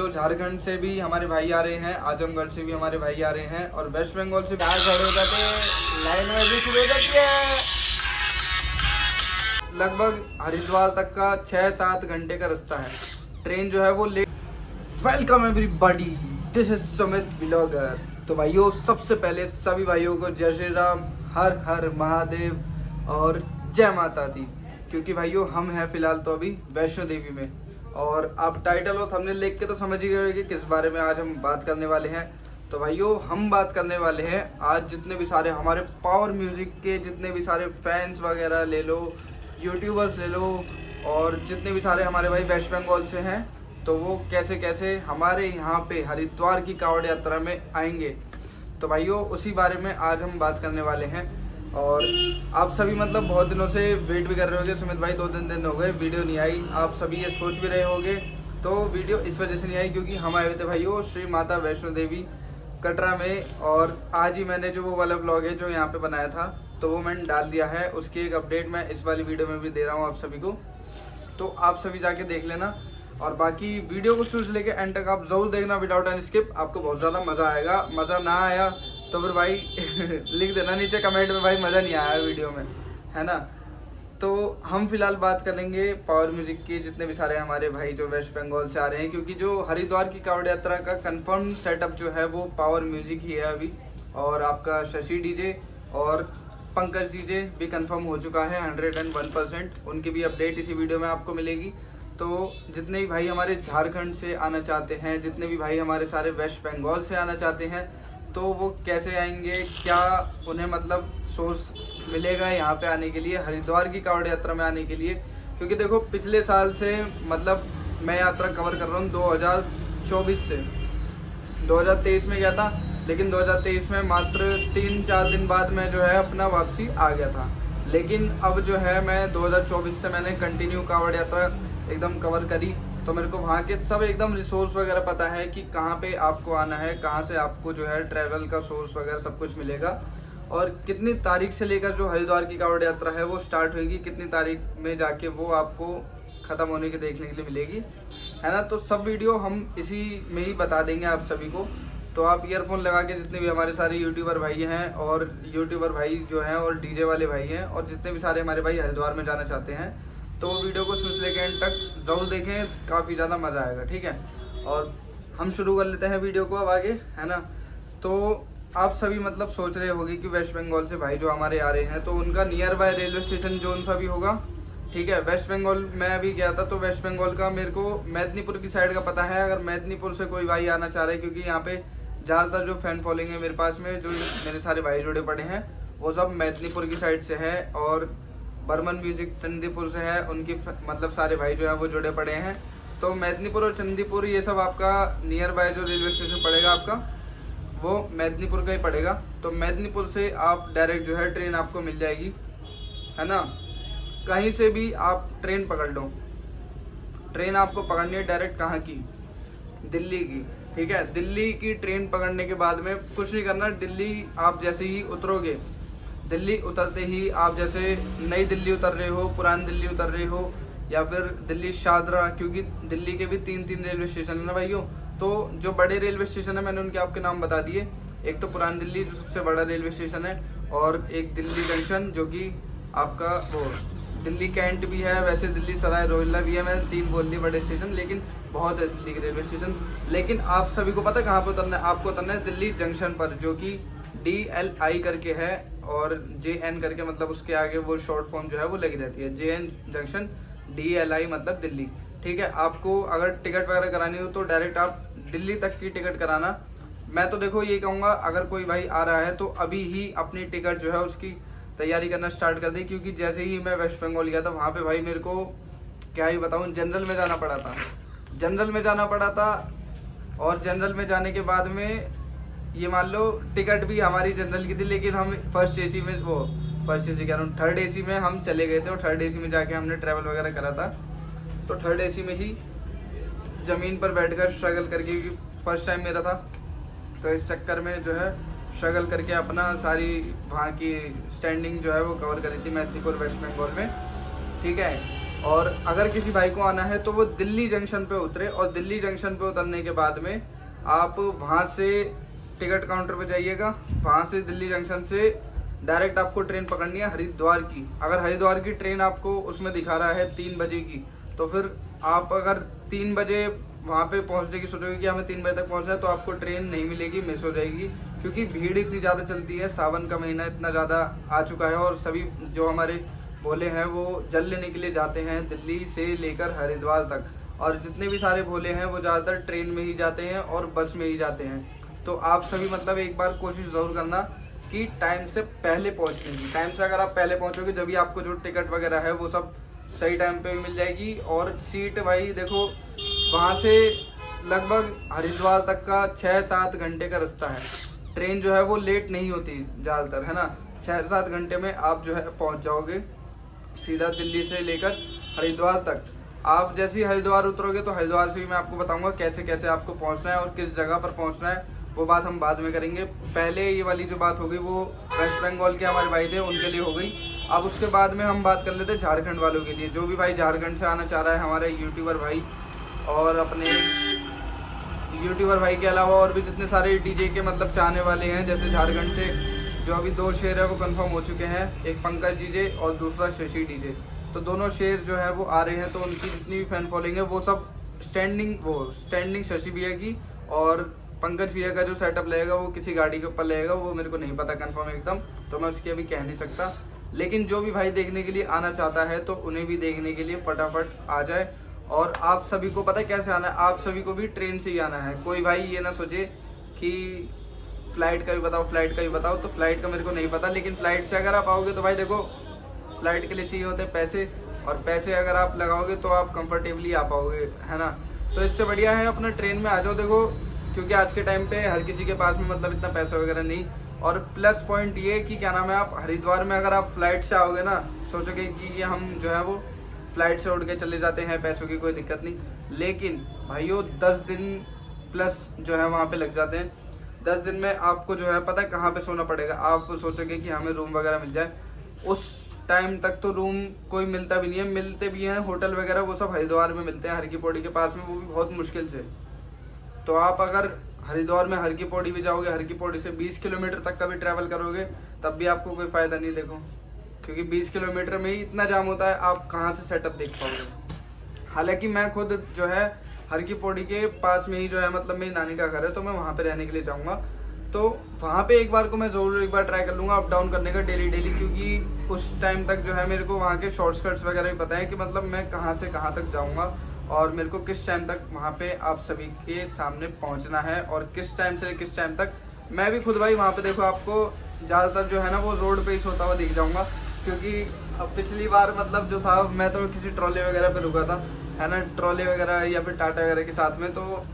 तो झारखंड से भी हमारे भाई आ रहे हैं, आजमगढ़ से भी हमारे भाई आ रहे हैं और वेस्ट बंगाल से बाहर खड़े हो जाते हैं। लाइन में भी शुरू हो जाती है। लगभग हरिद्वार तक का 6-7 घंटे का रास्ता है। ट्रेन जो है वो late. Welcome everybody, this is Sumit blogger. तो भाइयों, सबसे पहले सभी भाइयों को जय श्री राम, हर हर महादेव और जय माता दी। क्योंकि भाइयों हम हैं फिलहाल तो अभी वैष्णो देवी में, और आप टाइटल और थंबनेल देख के तो समझ ही गए होंगे किस बारे में आज हम बात करने वाले हैं। तो भाइयों हम बात करने वाले हैं आज जितने भी सारे हमारे पावर म्यूजिक के जितने भी सारे फैंस वगैरह ले लो, यूट्यूबर्स ले लो, और जितने भी सारे हमारे भाई वेस्ट बंगाल से हैं, तो वो कैसे कैसे हमारे यहाँ पे हरिद्वार की कांवड़ यात्रा में आएंगे। तो भाइयों उसी बारे में आज हम बात करने वाले हैं। और आप सभी मतलब बहुत दिनों से वेट भी कर रहे होंगे, सुमित भाई 2-3 दिन हो गए वीडियो नहीं आई। आप सभी ये सोच भी रहे होंगे, तो वीडियो इस वजह से नहीं आई क्योंकि हम आए हुए थे भाइयों श्री माता वैष्णो देवी कटरा में। और आज ही मैंने जो वो वाला ब्लॉग है जो यहाँ पे बनाया था, तो वो मैंने डाल दिया है। उसकी एक अपडेट मैं इस वाली वीडियो में भी दे रहा हूँ आप सभी को, तो आप सभी जाके देख लेना। और बाकी वीडियो को शुरू से लेके एंड तक आप जरूर देखना विदाउट एनी स्किप, आपको बहुत ज़्यादा मज़ा आएगा। मज़ा ना आया तो फिर भाई लिख देना नीचे कमेंट में, भाई मज़ा नहीं आया वीडियो में, है ना। तो हम फिलहाल बात करेंगे पावर म्यूजिक के जितने भी सारे हमारे भाई जो वेस्ट बंगाल से आ रहे हैं, क्योंकि जो हरिद्वार की कांवड़ यात्रा का कंफर्म सेटअप जो है वो पावर म्यूजिक ही है अभी। और आपका शशि डीजे और पंकज डीजे भी कंफर्म हो चुका है 101%। उनकी भी अपडेट इसी वीडियो में आपको मिलेगी। तो जितने भी भाई हमारे झारखंड से आना चाहते हैं, जितने भी भाई हमारे सारे वेस्ट बंगाल से आना चाहते हैं, तो वो कैसे आएंगे, क्या उन्हें मतलब सोर्स मिलेगा यहाँ पे आने के लिए, हरिद्वार की कांवड़ यात्रा में आने के लिए। क्योंकि देखो पिछले साल से मतलब मैं यात्रा कवर कर रहा हूँ 2024 से। 2023 में गया था, लेकिन 2023 में मात्र 3-4 दिन बाद मैं जो है अपना वापसी आ गया था। लेकिन अब जो है मैं 2024 से मैंने कंटिन्यू कांवड़ यात्रा एकदम कवर करी, तो मेरे को वहाँ के सब एकदम रिसोर्स वगैरह पता है कि कहाँ पे आपको आना है, कहाँ से आपको जो है ट्रैवल का सोर्स वगैरह सब कुछ मिलेगा, और कितनी तारीख से लेकर जो हरिद्वार की कांवड़ यात्रा है वो स्टार्ट होगी, कितनी तारीख में जाके वो आपको ख़त्म होने के देखने के लिए मिलेगी, है ना। तो सब वीडियो हम इसी में ही बता देंगे आप सभी को। तो आप ईयरफोन लगा के जितने भी हमारे सारे यूट्यूबर भाई हैं और यूट्यूबर भाई जो हैं और डीजे वाले भाई हैं और जितने भी सारे हमारे भाई हरिद्वार में जाना चाहते हैं, तो वीडियो को शुरू से लेकर एंड तक ज़रूर देखें, काफ़ी ज़्यादा मज़ा आएगा, ठीक है। और हम शुरू कर लेते हैं वीडियो को अब आगे, है ना। तो आप सभी मतलब सोच रहे होंगे कि वेस्ट बंगाल से भाई जो हमारे आ रहे हैं, तो उनका near by railway station zone सा भी होगा, ठीक है। वेस्ट बंगाल मैं अभी गया था, तो वेस्ट बंगाल का मेरे को मेदिनीपुर की साइड का पता है। अगर मेदिनीपुर से कोई भाई आना चाह रहे हैं, क्योंकि यहाँ पे ज़्यादातर जो फैन फॉलोइंग है मेरे पास में, जो मेरे सारे भाई जुड़े पड़े हैं, वो सब मेदिनीपुर की साइड से है। और बर्मन म्यूजिक चंदीपुर से है, उनकी मतलब सारे भाई जो है वो जुड़े पड़े हैं। तो मेदिनीपुर और चंदीपुर ये सब आपका नियर बाय जो रेलवे स्टेशन पड़ेगा आपका, वो मेदिनीपुर का ही पड़ेगा। तो मेदिनीपुर से आप डायरेक्ट जो है ट्रेन आपको मिल जाएगी, है ना। कहीं से भी आप ट्रेन पकड़ लो, ट्रेन आपको पकड़नी है डायरेक्ट कहाँ की, दिल्ली की, ठीक है। दिल्ली की ट्रेन पकड़ने के बाद में कुछ नहीं करना, दिल्ली आप जैसे ही उतरोगे, दिल्ली उतरते ही आप जैसे नई दिल्ली उतर रहे हो, पुरानी दिल्ली उतर रहे हो, या फिर दिल्ली शादरा, क्योंकि दिल्ली के भी 3-3 रेलवे स्टेशन है ना भाइयों। तो जो बड़े रेलवे स्टेशन है मैंने उनके आपके नाम बता दिए। एक तो पुरानी दिल्ली जो सबसे बड़ा रेलवे स्टेशन है, और एक दिल्ली जंक्शन जो कि आपका वो दिल्ली कैंट भी है, वैसे दिल्ली सराय रोहिल्ला भी है। मैंने 3 बोल दिए बड़े स्टेशन, लेकिन बहुत है दिल्ली के रेलवे स्टेशन। लेकिन आप सभी को पता है कहाँ पर उतरना है, आपको उतरना है दिल्ली जंक्शन पर, जो कि DLI करके है, और JN करके मतलब उसके आगे वो शॉर्ट फॉर्म जो है वो लगी रहती है, JN जंक्शन DLI मतलब दिल्ली, ठीक है। आपको अगर टिकट वगैरह करानी हो तो डायरेक्ट आप दिल्ली तक की टिकट कराना। मैं तो देखो ये कहूँगा, अगर कोई भाई आ रहा है तो अभी ही अपनी टिकट जो है उसकी तैयारी करना स्टार्ट कर दी। क्योंकि जैसे ही मैं वेस्ट बंगाल गया था, वहाँ पे भाई मेरे को क्या ही बताऊँ, जनरल में जाना पड़ा था, जनरल में जाना पड़ा था। और जनरल में जाने के बाद में ये मान लो टिकट भी हमारी जनरल की थी, लेकिन हम फर्स्ट AC में, वो फर्स्ट AC कह रहा हूँ, थर्ड AC में हम चले गए थे। और थर्ड AC में जाके हमने ट्रैवल वगैरह करा था। तो थर्ड AC में ही ज़मीन पर बैठकर स्ट्रगल करके, क्योंकि फर्स्ट टाइम मेरा था, तो इस चक्कर में जो है स्ट्रगल करके अपना सारी वहाँ की स्टैंडिंग जो है वो कवर करी थी मेदिनीपुर वेस्ट बंगाल में, ठीक है। और अगर किसी भाई को आना है तो वो दिल्ली जंक्शन पे उतरे, और दिल्ली जंक्शन पे उतरने के बाद में आप वहाँ से टिकट काउंटर पे जाइएगा। वहाँ से दिल्ली जंक्शन से डायरेक्ट आपको ट्रेन पकड़नी है हरिद्वार की। अगर हरिद्वार की ट्रेन आपको उसमें दिखा रहा है 3 बजे की, तो फिर आप अगर 3 बजे वहाँ पे पहुँचने की सोचोगे कि हमें 3 बजे तक पहुँचना है, तो आपको ट्रेन नहीं मिलेगी, मिस हो जाएगी, क्योंकि भीड़ इतनी ज़्यादा चलती है। सावन का महीना इतना ज़्यादा आ चुका है और सभी जो हमारे भोले हैं वो जल लेने के लिए जाते हैं दिल्ली से लेकर हरिद्वार तक, और जितने भी सारे भोले हैं वो ज़्यादातर ट्रेन में ही जाते हैं और बस में ही जाते हैं। तो आप सभी मतलब एक बार कोशिश ज़रूर करना कि टाइम से पहले पहुँचने की। टाइम से अगर आप पहले पहुँचोगे जब भी आपको जो टिकट वगैरह है वो सब सही टाइम पे भी मिल जाएगी। और सीट भाई देखो, वहाँ से लगभग हरिद्वार तक का 6-7 घंटे का रास्ता है। ट्रेन जो है वो लेट नहीं होती ज़्यादातर, है ना। 6-7 घंटे में आप जो है पहुँच जाओगे सीधा दिल्ली से लेकर हरिद्वार तक। आप जैसे ही हरिद्वार उतरोगे तो हरिद्वार से भी मैं आपको बताऊंगा कैसे कैसे आपको पहुंचना है और किस जगह पर पहुंचना है, वो बात हम बाद में करेंगे। पहले ये वाली जो बात हो गई वो वेस्ट बंगाल के हमारे भाई थे उनके लिए हो गई। अब उसके बाद में हम बात कर लेते हैं झारखंड वालों के लिए। जो भी भाई झारखंड से आना चाह रहा है, हमारे यूट्यूबर भाई और अपने यूट्यूबर भाई के अलावा और भी जितने सारे डीजे के मतलब चाहने वाले हैं, जैसे झारखंड से जो अभी 2 शेर है वो कंफर्म हो चुके हैं, एक पंकज डीजे और दूसरा शशि डीजे। तो दोनों शेर जो है वो आ रहे हैं, तो उनकी जितनी भी फैन फॉलोइंग है वो सब स्टैंडिंग शशि भैया की, और पंकज भैया का जो सेटअप लगेगा वो किसी गाड़ी के ऊपर लगेगा, वो मेरे को नहीं पता कंफर्म एकदम, तो मैं उसकी अभी कह नहीं सकता। लेकिन जो भी भाई देखने के लिए आना चाहता है तो उन्हें भी देखने के लिए फटाफट आ जाए। और आप सभी को पता है कैसे आना है, आप सभी को भी ट्रेन से ही आना है। कोई भाई ये ना सोचे कि फ्लाइट का भी बताओ, तो फ्लाइट का मेरे को नहीं पता, लेकिन फ्लाइट से अगर आप आओगे तो भाई देखो, फ्लाइट के लिए चाहिए होते हैं पैसे, और पैसे अगर आप लगाओगे तो आप कंफर्टेबली आ पाओगे, है ना। तो इससे बढ़िया है अपना ट्रेन में आ जाओ। देखो, क्योंकि आज के टाइम पे हर किसी के पास में मतलब इतना पैसा वगैरह नहीं। और प्लस पॉइंट ये कि क्या नाम है, आप हरिद्वार में अगर आप फ्लाइट से आओगे ना, सोचोगे कि ये हम जो है वो फ्लाइट से उड़ के चले जाते हैं, पैसों की कोई दिक्कत नहीं। लेकिन भाइयों 10 दिन प्लस जो है वहाँ पे लग जाते हैं। 10 दिन में आपको जो है पता है कहाँ पे सोना पड़ेगा। आप सोचोगे कि हमें रूम वगैरह मिल जाए, उस टाइम तक तो रूम कोई मिलता भी नहीं है। मिलते भी हैं होटल वगैरह, वो सब हरिद्वार में मिलते हैं, हर की पौड़ी के पास में, वो भी बहुत मुश्किल से। तो आप अगर हरिद्वार में हर की पौड़ी भी जाओगे, हर की पौड़ी से 20 किलोमीटर तक का भी ट्रैवल करोगे, तब भी आपको कोई फ़ायदा नहीं। देखो, क्योंकि 20 किलोमीटर में ही इतना जाम होता है, आप कहाँ से सेटअप देख पाओगे। हालांकि मैं खुद जो है हर की पौड़ी के पास में ही जो है मतलब मेरी नानी का घर है, तो मैं वहाँ पे रहने के लिए जाऊँगा। तो वहाँ पे एक बार को मैं ज़रूर एक बार ट्राई कर लूँगा अप डाउन करने का डेली, क्योंकि उस टाइम तक जो है मेरे को वहाँ के शॉर्टकट्स वगैरह भी पता है कि मतलब मैं कहाँ से कहाँ तक जाऊँगा और मेरे को किस टाइम तक वहाँ पे आप सभी के सामने पहुँचना है, और किस टाइम से किस टाइम तक। मैं भी खुद भाई वहाँ पे देखो आपको ज़्यादातर जो है ना वो रोड पे ही सोता हुआ दिख जाऊँगा, क्योंकि अब पिछली बार मतलब जो था मैं तो किसी ट्रॉले वगैरह पे रुका था, है ना, ट्रॉले वगैरह या फिर टाटा वगैरह के साथ में, तो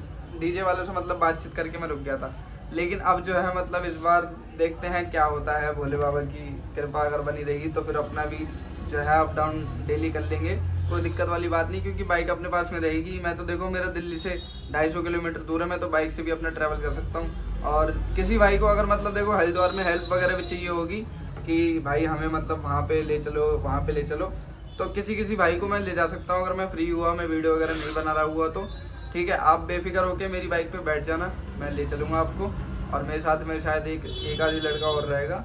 डीजे वालों से मतलब बातचीत करके मैं रुक गया था। लेकिन अब जो है मतलब इस बार देखते हैं क्या होता है, भोले बाबा की कृपा अगर बनी रहेगी तो फिर अपना भी जो है अप डाउन डेली कर लेंगे, कोई दिक्कत वाली बात नहीं, क्योंकि बाइक अपने पास में रहेगी। मैं तो देखो मेरा दिल्ली से 250 किलोमीटर दूर है, मैं तो बाइक से भी अपना ट्रैवल कर सकता हूँ। और किसी भाई को अगर मतलब देखो हरिद्वार में हेल्प वगैरह भी चाहिए होगी कि भाई हमें मतलब वहाँ पे ले चलो, वहाँ पे ले चलो, तो किसी भाई को मैं ले जा सकता हूँ। अगर मैं फ्री हुआ, मैं वीडियो वगैरह नहीं बना रहा हुआ तो ठीक है, आप बेफिक्र होकर मेरी बाइक पे बैठ जाना, मैं ले चलूँगा आपको। और मेरे साथ में शायद एक आधी लड़का और रहेगा,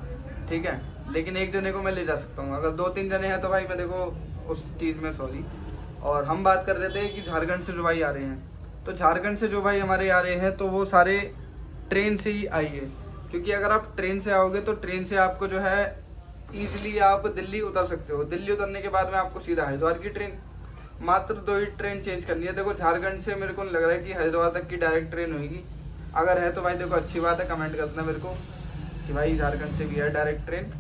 ठीक है, लेकिन एक जने को मैं ले जा सकता हूँ। अगर 2-3 जने हैं तो भाई मैं देखो उस चीज़ में सॉरी। और हम बात कर रहे थे कि झारखंड से जो भाई आ रहे हैं, तो झारखंड से जो भाई हमारे आ रहे हैं तो वो सारे ट्रेन से ही आइए, क्योंकि अगर आप ट्रेन से आओगे तो ट्रेन से आपको जो है ईजिली आप दिल्ली उतर सकते हो। दिल्ली उतरने के बाद में आपको सीधा हरिद्वार की ट्रेन, मात्र 2 ही ट्रेन चेंज करनी है। देखो झारखंड से मेरे को लग रहा है कि हरिद्वार तक की डायरेक्ट ट्रेन होगी, अगर है तो भाई देखो अच्छी बात है, कमेंट कर देना मेरे को कि भाई झारखंड से भी है डायरेक्ट ट्रेन,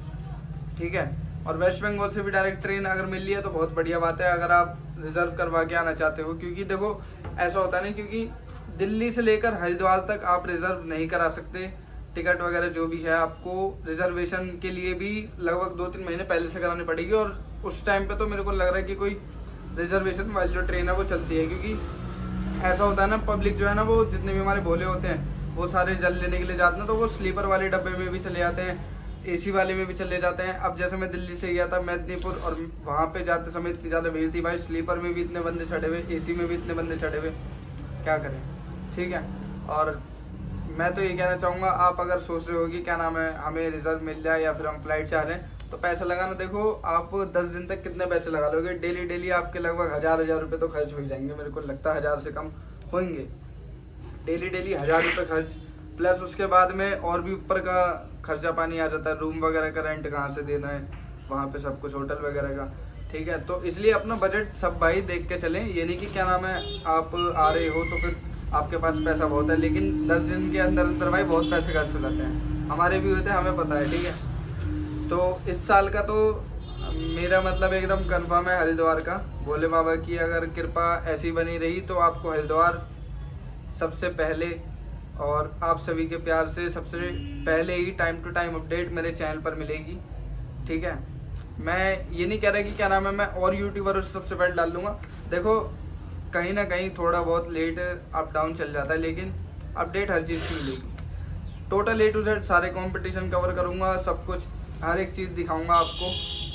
ठीक है। और वेस्ट बंगाल से भी डायरेक्ट ट्रेन अगर मिल रही है तो बहुत बढ़िया बात है, अगर आप रिजर्व करवा के आना चाहते हो। क्योंकि देखो ऐसा होता है ना, क्योंकि दिल्ली से लेकर हरिद्वार तक आप रिजर्व नहीं करा सकते, टिकट वगैरह जो भी है आपको रिजर्वेशन के लिए भी लगभग 2-3 महीने पहले से करानी पड़ेगी। और उस टाइम पे तो मेरे को लग रहा है कि कोई रिजर्वेशन वाली जो ट्रेन है वो चलती है, क्योंकि ऐसा होता है ना, पब्लिक जो है ना वो जितने भी हमारे भोले होते हैं वो सारे जल लेने के लिए जाते हैं, तो वो स्लीपर वाले डब्बे में भी चले जाते हैं, एसी वाले में भी चले जाते हैं। अब जैसे मैं दिल्ली से गया था मेदिनीपुर, और वहाँ पे जाते समय इतनी ज़्यादा भीड़ थी भाई, स्लीपर में भी इतने बंदे चढ़े हुए, एसी में भी इतने बंदे चढ़े हुए, क्या करें, ठीक है। और मैं तो ये कहना चाहूँगा, आप अगर सोच रहे हो कि क्या नाम है हमें रिजर्व मिल जाए या फिर हम फ्लाइट से आ रहे हैं, तो पैसा लगाना देखो, आप 10 दिन तक कितने पैसे लगा लोगे, डेली डेली आपके लगभग 1000 रुपये तो खर्च हो जाएंगे, मेरे को लगता है 1000 से कम होंगे, डेली डेली 1000 रुपये खर्च, प्लस उसके बाद में और भी ऊपर का खर्चा पानी आ जाता है, रूम वगैरह का रेंट कहाँ से देना है, वहाँ पे सब कुछ होटल वगैरह का, ठीक है। तो इसलिए अपना बजट सब भाई देख के चलें, ये नहीं कि क्या नाम है आप आ रहे हो तो फिर आपके पास पैसा बहुत है, लेकिन 10 दिन के अंदर अंदर भाई बहुत पैसे खर्च हो जाते हैं, हमारे भी होते हैं, हमें पता है, ठीक है। तो इस साल का तो मेरा मतलब एकदम कंफर्म है हरिद्वार का, भोले बाबा की अगर कृपा ऐसी बनी रही तो आपको हरिद्वार सबसे पहले और आप सभी के प्यार से सबसे पहले ही टाइम टू टाइम अपडेट मेरे चैनल पर मिलेगी, ठीक है। मैं ये नहीं कह रहा कि क्या नाम है मैं और यूट्यूबर सबसे पहले डाल दूंगा, देखो कहीं ना कहीं थोड़ा बहुत लेट अप डाउन चल जाता है, लेकिन अपडेट हर चीज़ की मिलेगी, टोटल A to Z सारे कंपटीशन कवर करूंगा, सब कुछ हर एक चीज़ दिखाऊंगा आपको,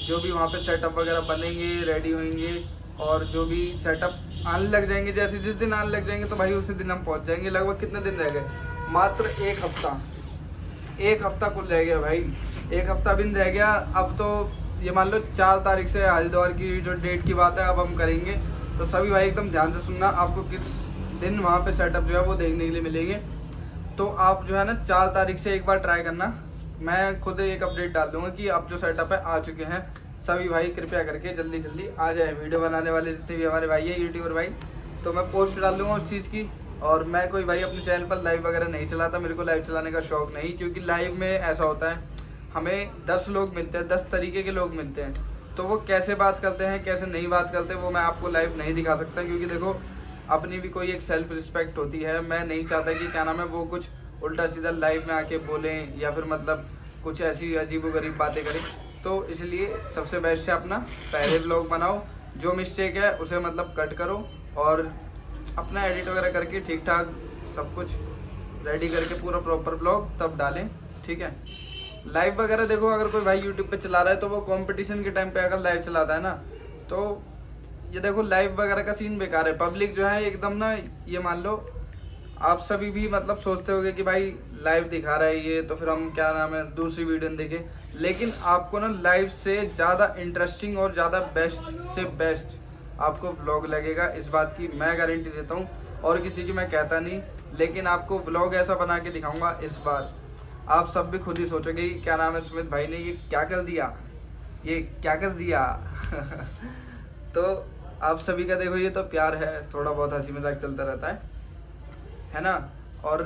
जो भी वहाँ पे सेटअप वगैरह बनेंगे, रेडी होंगे, और जो भी सेटअप आने लग जाएंगे, जैसे जिस दिन आने लग जाएंगे तो भाई उसी दिन हम पहुँच जाएंगे। लगभग कितने दिन रह गए, मात्र एक हफ्ता कुल रह गया भाई, एक हफ्ता भी नहीं रह गया। अब तो ये मान लो 4 तारीख से हरिद्वार की जो डेट की बात है अब हम करेंगे, तो सभी भाई एकदम ध्यान से सुनना, आपको किस दिन वहाँ पे सेटअप जो है वो देखने के लिए मिलेंगे। तो आप जो है ना 4 तारीख से एक बार ट्राई करना, मैं खुद एक अपडेट डाल दूंगा कि अब जो सेटअप है आ चुके हैं, सभी भाई कृपया करके जल्दी जल्दी आ जाए, वीडियो बनाने वाले जितने भी हमारे भाई है यूट्यूबर भाई, तो मैं पोस्ट डाल दूंगा उस चीज़ की। और मैं कोई भाई अपने चैनल पर लाइव वगैरह नहीं चलाता, मेरे को लाइव चलाने का शौक नहीं, क्योंकि लाइव में ऐसा होता है हमें 10 लोग मिलते हैं, 10 तरीके के लोग मिलते हैं, तो वो कैसे बात करते हैं कैसे नहीं बात करते वो मैं आपको लाइव नहीं दिखा सकता, क्योंकि देखो अपनी भी कोई एक सेल्फ रिस्पेक्ट होती है, मैं नहीं चाहता कि क्या नाम है वो कुछ उल्टा सीधा लाइव में आके बोलें या फिर मतलब कुछ ऐसी अजीबोगरीब बातें करें। तो इसलिए सबसे बेस्ट है अपना पहले ब्लॉग बनाओ, जो मिस्टेक है उसे मतलब कट करो और अपना एडिट वगैरह करके ठीक ठाक सब कुछ रेडी करके पूरा प्रॉपर ब्लॉग तब डालें, ठीक है। लाइव वगैरह देखो अगर कोई भाई यूट्यूब पे चला रहा है तो वो कंपटीशन के टाइम पे अगर लाइव चलाता है ना, तो ये देखो लाइव वगैरह का सीन बेकार है, पब्लिक जो है एकदम ना, ये मान लो आप सभी भी मतलब सोचते होगे कि भाई लाइव दिखा रहा है ये, तो फिर हम क्या नाम है दूसरी वीडियो देखें, लेकिन आपको ना लाइव से ज़्यादा इंटरेस्टिंग और ज़्यादा बेस्ट से बेस्ट आपको व्लॉग लगेगा, इस बात की मैं गारंटी देता हूँ, और किसी की मैं कहता नहीं, लेकिन आपको व्लॉग ऐसा बना के दिखाऊंगा इस बार, आप सब भी खुद ही सोचोगे कि क्या नाम है सुमित भाई ने ये क्या कर दिया, ये क्या कर दिया तो आप सभी का देखो ये तो प्यार है, थोड़ा बहुत हंसी मजाक चलता रहता है ना। और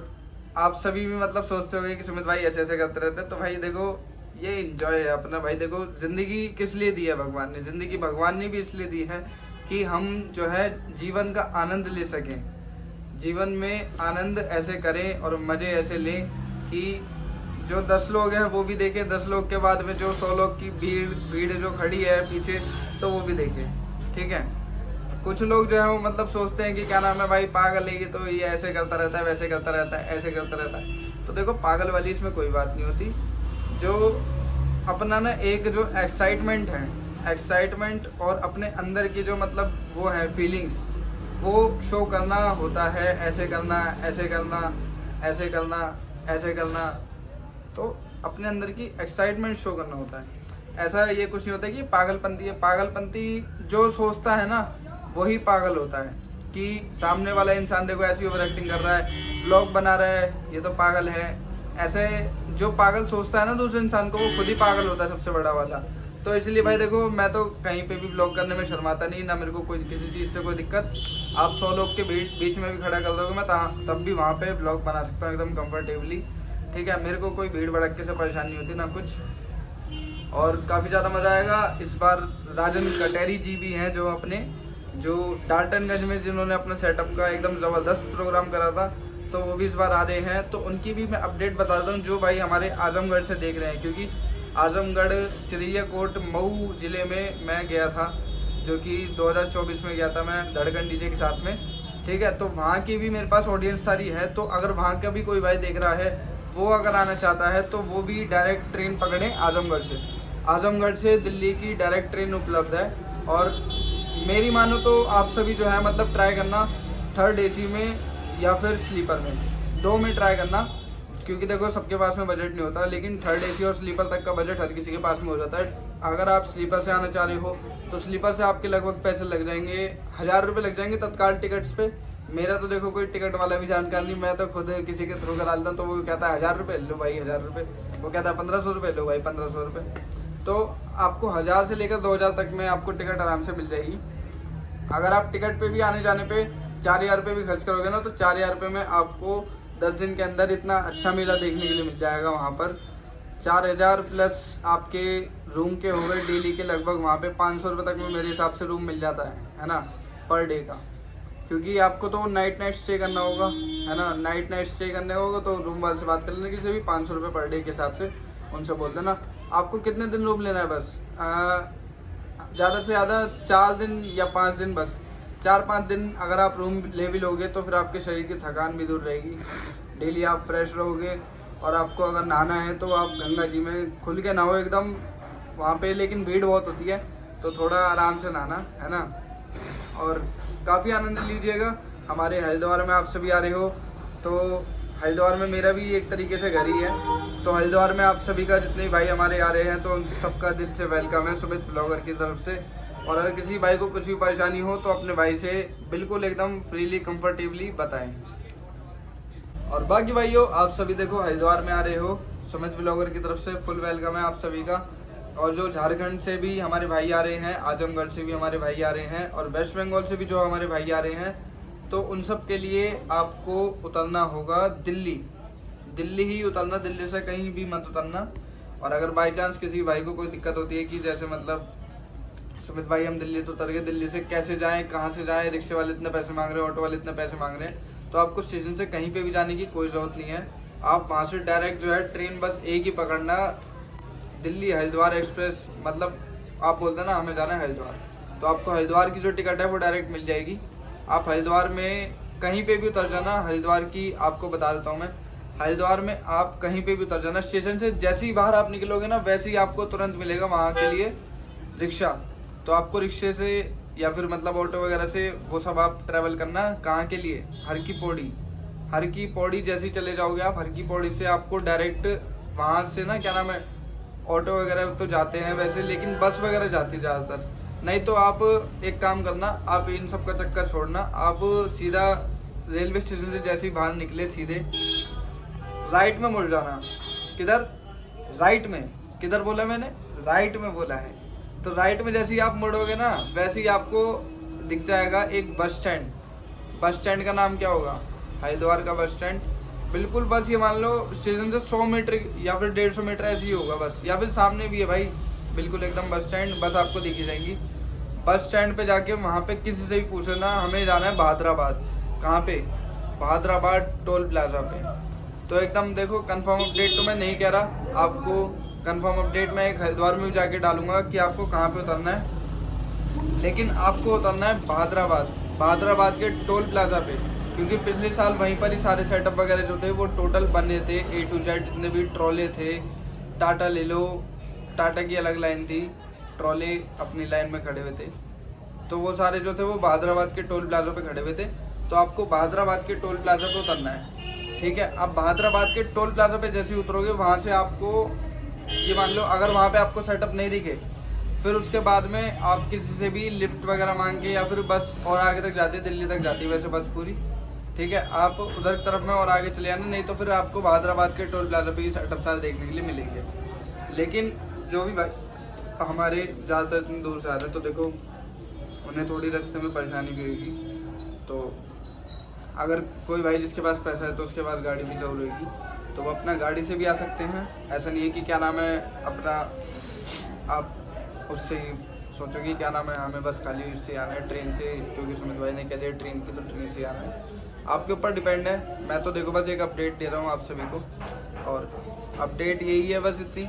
आप सभी भी मतलब सोचते होंगे कि सुमित भाई ऐसे ऐसे करते रहते हैं, तो भाई देखो ये एंजॉय है अपना, भाई देखो जिंदगी किस लिए दी है भगवान ने, जिंदगी भगवान ने भी इसलिए दी है कि हम जो है जीवन का आनंद ले सकें, जीवन में आनंद ऐसे करें और मजे ऐसे लें कि जो 10 लोग हैं वो भी देखें, 10 लोग के बाद में जो 100 लोग की भीड़ जो खड़ी है पीछे तो वो भी देखें, ठीक है। कुछ लोग जो है वो मतलब सोचते हैं कि क्या नाम है भाई पागल है ये, तो ये ऐसे करता रहता है वैसे करता रहता है ऐसे करता रहता है, तो देखो पागल वाली इसमें कोई बात नहीं होती, जो अपना ना एक जो एक्साइटमेंट है, एक्साइटमेंट और अपने अंदर की जो मतलब वो है फीलिंग्स, वो शो करना होता है, ऐसे करना ऐसे करना ऐसे करना ऐसे करना, तो अपने अंदर की एक्साइटमेंट शो करना होता है, ऐसा ये कुछ नहीं होता कि पागलपंती है, पागलपंती जो सोचता है ना वही पागल होता है, कि सामने वाला इंसान देखो ऐसी ओवर एक्टिंग कर रहा है, ब्लॉग बना रहा है, ये तो पागल है, ऐसे जो पागल सोचता है ना दूसरे इंसान को वो खुद ही पागल होता है सबसे बड़ा वाला। तो इसलिए भाई देखो मैं तो कहीं पे भी ब्लॉग करने में शर्माता नहीं, ना मेरे को कोई किसी चीज़ से कोई दिक्कत, आप 100 लोग के बीच में भी खड़ा कर दोगे मैं तब भी वहाँ पे ब्लॉग बना सकता हूँ एकदम कंफर्टेबली, ठीक है। मेरे को कोई भीड़ भड़के से परेशानी होती ना कुछ, और काफ़ी ज़्यादा मज़ा आएगा। इस बार राजन कटेरी जी भी हैं जो डाल्टनगंज में जिन्होंने अपने सेटअप का एकदम ज़बरदस्त प्रोग्राम करा था, तो वो भी इस बार आ रहे हैं, तो उनकी भी मैं अपडेट बताता हूँ जो भाई हमारे आजमगढ़ से देख रहे हैं, क्योंकि आजमगढ़ चिड़ियाकोट मऊ ज़िले में मैं गया था, जो कि 2024 में गया था मैं धड़कन डीजे के साथ में, ठीक है। तो वहाँ की भी मेरे पास ऑडियंस सारी है, तो अगर वहाँ का भी कोई भाई देख रहा है वो अगर आना चाहता है तो वो भी डायरेक्ट ट्रेन पकड़े आजमगढ़ से दिल्ली की डायरेक्ट ट्रेन उपलब्ध है। और मेरी मानो तो आप सभी जो है मतलब ट्राई करना थर्ड एसी में या फिर स्लीपर में, दो में ट्राई करना, क्योंकि देखो सबके पास में बजट नहीं होता, लेकिन थर्ड एसी और स्लीपर तक का बजट हर किसी के पास में हो जाता है। अगर आप स्लीपर से आना चाह रहे हो तो स्लीपर से आपके लगभग पैसे लग जाएंगे 1000 रुपये लग जाएंगे तत्काल टिकट्स पे। मेरा तो देखो कोई टिकट वाला भी जानकार नहीं, मैं तो खुद किसी के थ्रू करा लेता हूँ, तो वो कहता है 1000 रुपये, लो भाई 1000 रुपये, वो कहता है 1500 रुपये, लो भाई 1500 रुपये। तो आपको 1000 से लेकर 2000 तक में आपको टिकट आराम से मिल जाएगी। अगर आप टिकट पे भी आने जाने पे 4000 रुपये भी खर्च करोगे ना, तो 4000 रुपये में आपको 10 दिन के अंदर इतना अच्छा मेला देखने के लिए मिल जाएगा वहाँ पर। 4000 प्लस आपके रूम के हो गए डेली के लगभग वहाँ पे 500 रुपये तक में मेरे हिसाब से रूम मिल जाता है ना, पर डे का। क्योंकि आपको तो नाइट स्टे करना होगा, है ना, नाइट स्टे करने होगा तो रूम वाले से बात कर लेना, किसी भी 500 रुपये पर डे के हिसाब से उनसे बोल देना। आपको कितने दिन रूम लेना है, बस ज़्यादा से ज़्यादा 4 दिन या 5 दिन, बस 4-5 दिन अगर आप रूम ले भी लोगे तो फिर आपके शरीर की थकान भी दूर रहेगी, डेली आप फ्रेश रहोगे। और आपको अगर नहाना है तो आप गंगा जी में खुल के नहाओ एकदम वहाँ पे, लेकिन भीड़ बहुत होती है तो थोड़ा आराम से नहाना, है ना। और काफ़ी आनंद लीजिएगा। हमारे हरिद्वार में आप सभी आ रहे हो तो हरिद्वार में मेरा भी एक तरीके से घर ही है, तो हरिद्वार में आप सभी का जितने भाई हमारे आ रहे हैं तो उन सबका दिल से वेलकम है सुमित ब्लॉगर की तरफ से। और अगर किसी भाई को कुछ भी परेशानी हो तो अपने भाई से बिल्कुल एकदम फ्रीली कंफर्टेबली बताएं। और बाकी भाइयों आप सभी देखो हरिद्वार में आ रहे हो, सुमित ब्लॉगर की तरफ से फुल वेलकम है आप सभी का। और जो झारखंड से भी हमारे भाई आ रहे हैं, आजमगढ़ से भी हमारे भाई आ रहे हैं, और वेस्ट बंगाल से भी जो हमारे भाई आ रहे हैं, तो उन सब के लिए आपको उतरना होगा दिल्ली ही उतरना, दिल्ली से कहीं भी मत उतरना। और अगर बाई चांस किसी भाई को कोई दिक्कत होती है कि जैसे मतलब सुमित भाई हम दिल्ली तो उतर गए, दिल्ली से कैसे जाएं, कहाँ से जाएं, रिक्शे वाले इतने पैसे मांग रहे हैं, ऑटो वाले इतने पैसे मांग रहे हैं, तो आपको स्टेशन से कहीं पे भी जाने की कोई ज़रूरत नहीं है। आप वहाँ से डायरेक्ट जो है ट्रेन बस एक ही पकड़ना, दिल्ली हरिद्वार एक्सप्रेस। मतलब आप बोलते हैं ना हमें जाना है हरिद्वार, तो आपको हरिद्वार की जो टिकट है वो डायरेक्ट मिल जाएगी। आप हरिद्वार में कहीं पे भी उतर जाना, हरिद्वार की आपको बता देता हूँ मैं, हरिद्वार में आप कहीं पे भी उतर जाना, स्टेशन से जैसे ही बाहर आप निकलोगे ना वैसे ही आपको तुरंत मिलेगा वहाँ के लिए रिक्शा। तो आपको रिक्शे से या फिर मतलब ऑटो वगैरह से वो सब आप ट्रैवल करना, कहाँ के लिए, हर की पौड़ी जैसे ही चले जाओगे आप, हर की पौड़ी से आपको डायरेक्ट वहाँ से ना क्या नाम है, ऑटो वगैरह तो जाते हैं वैसे, लेकिन बस वगैरह जाती है ज़्यादातर। नहीं तो आप एक काम करना, आप इन सब का चक्कर छोड़ना, आप सीधा रेलवे स्टेशन से जैसे ही बाहर निकले सीधे राइट में मुड़ जाना। किधर? राइट में। किधर बोला मैंने? राइट में बोला है। तो राइट में जैसे ही आप मुड़ोगे ना वैसे ही आपको दिख जाएगा एक बस स्टैंड का नाम क्या होगा? हरिद्वार का बस स्टैंड। बिल्कुल बस ये मान लो स्टेशन से 100 मीटर या फिर 150 मीटर ऐसे ही होगा बस, या फिर सामने भी है भाई बिल्कुल एकदम बस स्टैंड, बस आपको दिखी जाएंगी। बस स्टैंड पे जाके वहाँ पे किसी से भी पूछ लेना हमें जाना है बहादुराबाद। कहाँ पे? बहादुराबाद टोल प्लाजा पे। तो एकदम देखो कंफर्म अपडेट तो मैं नहीं कह रहा आपको, कंफर्म अपडेट मैं एक हरिद्वार में भी जाके डालूंगा कि आपको कहाँ पे उतरना है, लेकिन आपको उतरना है बहादुराबाद के टोल प्लाजा पे, क्योंकि पिछले साल वहीं पर ही सारे सेटअप वगैरह जो थे वो टोटल बने थे, A to Z जितने भी ट्रॉले थे। टाटा ले लो, टाटा की अलग लाइन थी, ट्रॉले अपनी लाइन में खड़े हुए थे, तो वो सारे जो थे वो बहादुराबाद के टोल प्लाजा पे खड़े हुए थे। तो आपको बहादुराबाद के टोल प्लाजा पे उतरना है, ठीक है। आप बहादुराबाद के टोल प्लाजा पे जैसे ही उतरोगे वहाँ से आपको ये मान लो अगर वहाँ पे आपको सेटअप नहीं दिखे, फिर उसके बाद में आप किसी से भी लिफ्ट वगैरह मांग के या फिर बस और आगे तक जाती है, दिल्ली तक जाती है वैसे बस पूरी, ठीक है। आप उधर की तरफ में और आगे चले आना, नहीं तो फिर आपको बहादुराबाद के टोल प्लाजा पे ही सेटअप सारे देखने के लिए मिलेंगे। लेकिन जो भी भाई हमारे ज़्यादातर इतनी दूर से आ रहे हैं तो देखो उन्हें थोड़ी रास्ते में परेशानी भी होगी, तो अगर कोई भाई जिसके पास पैसा है तो उसके पास गाड़ी भी जरूर होगी, तो वो अपना गाड़ी से भी आ सकते हैं। ऐसा नहीं है कि क्या नाम है अपना आप उससे सोचोगे क्या नाम है हमें बस खाली उससे आना है ट्रेन से, क्योंकि सुमित भाई ने कह दिया ट्रेन की तो ट्रेन से आना है। आपके ऊपर डिपेंड है, मैं तो देखो बस एक अपडेट दे रहा हूँ आप सभी को, और अपडेट यही है बस इतनी,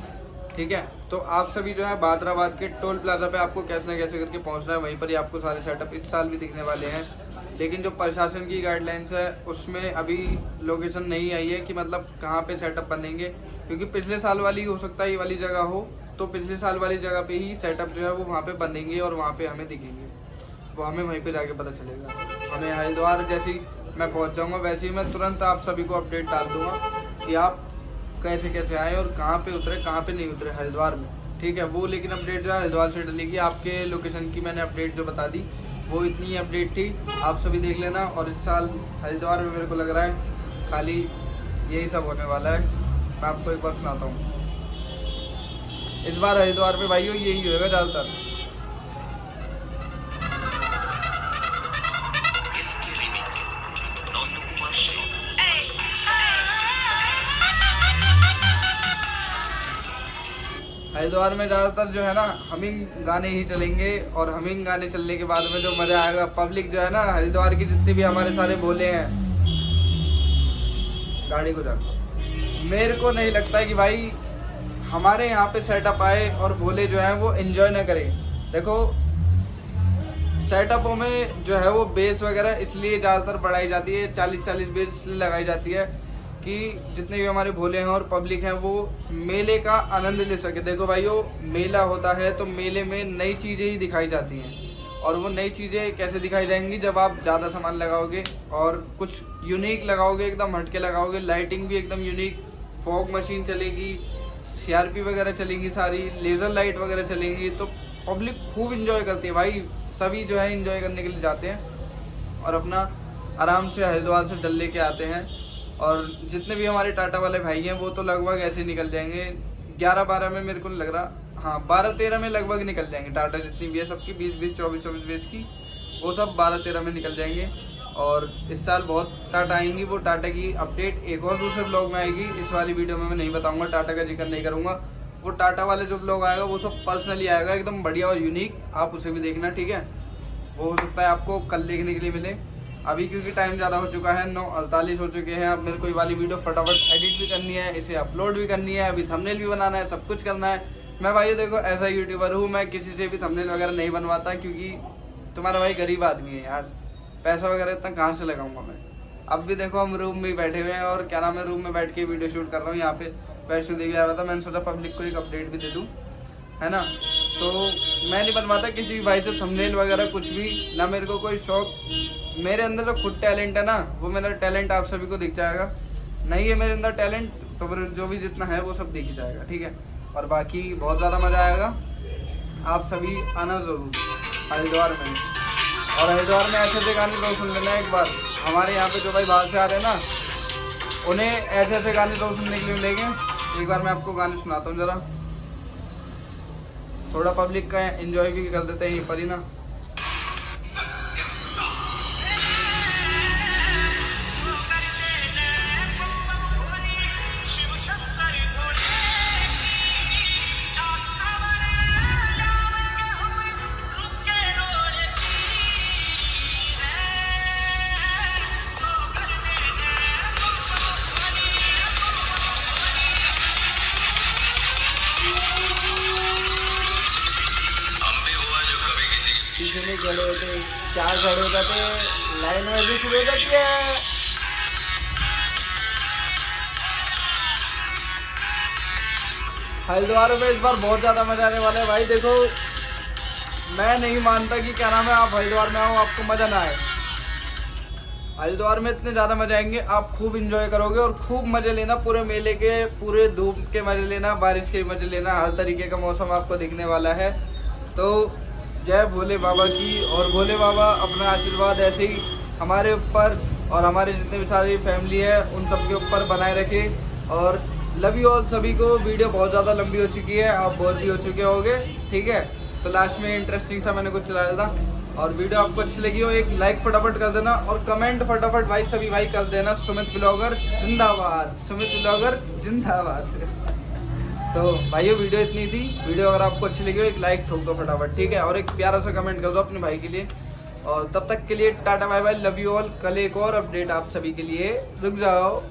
ठीक है। तो आप सभी जो है बहादुराबाद के टोल प्लाजा पे आपको कैसे न कैसे करके पहुंचना है, वहीं पर ही आपको सारे सेटअप इस साल भी दिखने वाले हैं। लेकिन जो प्रशासन की गाइडलाइंस है उसमें अभी लोकेशन नहीं आई है कि मतलब कहाँ पे सेटअप बनेंगे, क्योंकि पिछले साल वाली हो सकता है ये वाली जगह हो, तो पिछले साल वाली जगह पे ही सेटअप जो है वो वहाँ पे बनेंगे और वहाँ पे हमें दिखेंगे, वो हमें वहीं पे जाके पता चलेगा। हमें हरिद्वार जैसे ही मैं पहुँच जाऊँगा वैसे ही मैं तुरंत आप सभी को अपडेट डाल दूँगा कि आप कैसे कैसे आए और कहाँ पे उतरे कहाँ पे नहीं उतरे हरिद्वार में, ठीक है। वो लेकिन अपडेट जो है हरिद्वार से डलेगी। आपके लोकेशन की मैंने अपडेट जो बता दी वो इतनी अपडेट थी, आप सभी देख लेना। और इस साल हरिद्वार में मेरे को लग रहा है खाली यही सब होने वाला है। मैं आपको एक बार सुनाता हूँ, इस बार हरिद्वार में भाइयों यही होएगा ज़्यादातर। हरिद्वार में ज़्यादातर जो है ना हमिंग गाने ही चलेंगे, और हमिंग गाने चलने के बाद में जो मज़ा आएगा, पब्लिक जो है ना हरिद्वार की जितने भी हमारे सारे भोले हैं, गाड़ी को जा, मेरे को नहीं लगता है कि भाई हमारे यहाँ पे सेटअप आए और भोले जो है वो एंजॉय ना करें। देखो सेटअपों में जो है वो बेस वगैरह इसलिए ज़्यादातर बढ़ाई जाती है, 40-40 बेस इसलिए लगाई जाती है कि जितने भी हमारे भोले हैं और पब्लिक हैं वो मेले का आनंद ले सके। देखो भाइयों, मेला होता है तो मेले में नई चीज़ें ही दिखाई जाती हैं, और वो नई चीज़ें कैसे दिखाई जाएंगी जब आप ज़्यादा सामान लगाओगे और कुछ यूनिक लगाओगे, एकदम हटके लगाओगे, लाइटिंग भी एकदम यूनिक, फॉग मशीन चलेगी, CRP वगैरह चलेंगी, सारी लेज़र लाइट वगैरह चलेंगी, तो पब्लिक खूब इंजॉय करती है भाई। सभी जो है इंजॉय करने के लिए जाते हैं और अपना आराम से हरिद्वार से जल लेके आते हैं। और जितने भी हमारे टाटा वाले भाई हैं वो तो लगभग ऐसे निकल जाएंगे 11-12 में, मेरे को नहीं लग रहा, हाँ 12-13 में लगभग निकल जाएंगे। टाटा जितनी भी है सबकी 20-20, 24-24 बेस की, वो सब 12-13 में निकल जाएंगे। और इस साल बहुत टाटा आएंगी, वो टाटा की अपडेट एक और दूसरे ब्लॉग में आएगी। इस वाली वीडियो में मैं नहीं बताऊंगा, टाटा का जिक्र नहीं करूंगा। वो टाटा वाले जो ब्लॉग आएगा वो सब पर्सनली आएगा, एकदम बढ़िया और यूनिक, आप उसे भी देखना, ठीक है। वो हो सकता है आपको कल देखने के लिए मिले, अभी क्योंकि टाइम ज़्यादा हो चुका है, 9:48 हो चुके हैं। अब मेरे को ये वाली वीडियो फटाफट एडिट भी करनी है, इसे अपलोड भी करनी है, अभी थंबनेल भी बनाना है, सब कुछ करना है। मैं भाई देखो ऐसा यूट्यूबर हूँ, मैं किसी से भी थंबनेल वगैरह नहीं बनवाता, क्योंकि तुम्हारा भाई गरीब आदमी है यार, पैसा वगैरह इतना कहाँ से लगाऊंगा मैं। अब भी देखो हम रूम में ही बैठे हुए हैं और क्या नाम है, रूम में बैठ के वीडियो शूट कर रहा हूँ। यहाँ पे वैष्णो देवी आया था, मैंने सोचा पब्लिक को एक अपडेट भी दे दूँ, है ना। तो मैं नहीं बनवाता किसी भाई से थंबनेल वगैरह कुछ भी, ना मेरे को कोई शौक। मेरे अंदर जो खुद टैलेंट है ना, वो मेरा टैलेंट आप सभी को दिख जाएगा। नहीं है मेरे अंदर टैलेंट तो फिर जो भी जितना है वो सब दिख ही जाएगा, ठीक है। और बाकी बहुत ज़्यादा मज़ा आएगा, आप सभी आना ज़रूर हरिद्वार में। और हरिद्वार में ऐसे ऐसे गाने तो सुन लेना एक बार, हमारे यहाँ पे जो भाई बाहर से आ रहे हैं ना, उन्हें ऐसे ऐसे गाने तो सुनने के लिए मिलेंगे। एक बार मैं आपको गाने सुनाता हूँ ज़रा, थोड़ा पब्लिक का एंजॉय भी कर देते हैं यहीं पर ही ना। पीछे में खड़े होते, 4 खड़े हो जाते, लाइन वैसे शुरू हो जाती है। हरिद्वार में इस बार बहुत ज़्यादा मजा आने वाला है भाई। देखो मैं नहीं मानता कि क्या नाम है आप हरिद्वार में आओ आपको मज़ा ना आए। हरिद्वार में इतने ज़्यादा मजे आएंगे, आप खूब इंजॉय करोगे और खूब मज़े लेना, पूरे मेले के, पूरे धूप के मज़े लेना, बारिश के मज़े लेना, हर तरीके का मौसम आपको दिखने वाला है। तो जय भोले बाबा की, और भोले बाबा अपना आशीर्वाद ऐसे ही हमारे ऊपर और हमारे जितने भी सारी फैमिली है उन सब के ऊपर बनाए रखे। और लव यू ऑल सभी को। वीडियो बहुत ज़्यादा लंबी हो चुकी है, आप बोर भी हो चुके होंगे, ठीक है। तो लास्ट में इंटरेस्टिंग सा मैंने कुछ चलाया था, और वीडियो आपको अच्छी लगी हो एक लाइक फटाफट कर देना, और कमेंट फटाफट भाई सभी भाई कर देना, सुमित ब्लॉगर जिंदाबाद, सुमित ब्लॉगर जिंदाबाद। तो भाइयों वीडियो इतनी थी, वीडियो अगर आपको अच्छी लगी हो एक लाइक ठोक दो फटाफट, ठीक है। और एक प्यारा सा कमेंट कर दो अपने भाई के लिए, और तब तक के लिए tata bye bye, love you all. कल एक और अपडेट आप सभी के लिए, रुक जाओ।